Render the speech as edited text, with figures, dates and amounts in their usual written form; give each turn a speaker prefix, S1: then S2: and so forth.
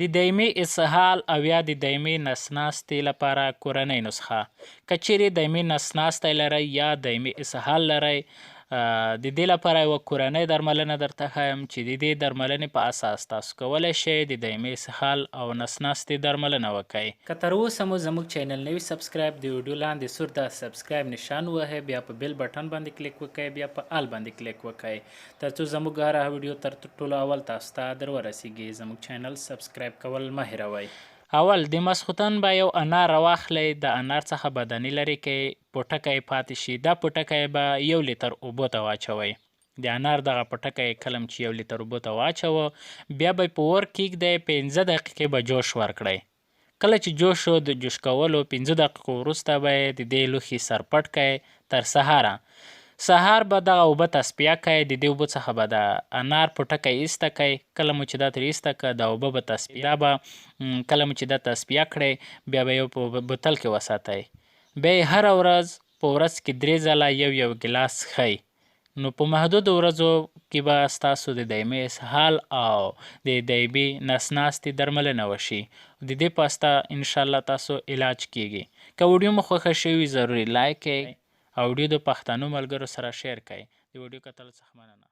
S1: د دایمي اسهال او یا د دایمي نس ناستې لپاره کورنۍ نسخه. که چیرې دایمي نس ناستی لرئ یا دایمي اسهال لرئ، د دې لپاره یوه کورنۍ درملنه درته ښیم چې د دې درملنې په اساس تاسو کولی شئ د دایمي اسهال او نس ناستې درملنه وکئ. که تر اوسه مو زموږ چینل نه وي سبسکرایب، د ویډیو لاندې سور د سبسکرایب نشان ووهئ، بیا په بیل بټن باندې کلیک وکئ، بیا په آل باندې کلیک وکئ ترڅو زموږ هره ویډیو تر ټولو اول تاسو ته در ورسیږي. زموږ چینل سبسکرایب کول مه هیروئ. اول د ماسخوتن به یو انار راواخلئ، د انار څخه به دانې لرې کړئ، پوټکی پاتې شي. دا پوټکی به 1 لیتر اوبو ته واچوئ. د انار دغه پوټکی کله چې 1 لیتر اوبو ته واچوه، بیا به یې په اور کیږدئ، 15 دقیقې به جوش ورکړئ. کله چې جوش شو، د جوش کولو 15 دقیقو وروسته به یې د دې لوښي سر پټ کړئ تر سهاره. سهار به دغه اوبه تصفیه کړئ، د دې اوبو څخه به د انار پوټکی ایسته کړئ. کله مو چې دا ترې ایسته کړه، دا اوبه به تصفیه کله مو چې دا تصفیه کړئ، بیا به یې په بوتل کې وساتئ. بیا یې هره ورځ په ورځ کې 3 ځله یو ګیلاس څښئ. نو په محدودو ورځو کې به ستاسو د دایمي اسهال او د دایمي نس ناستې درملنه وشي. د دې په واسطه انشاءالله تاسو علاج کیږي. که ویډیو مو خوښه شوې ضروري لایک کړئ او ویډیو د پښتنو ملګرو سره شیر کړئ. د ویډیو کتلو څخه مننه.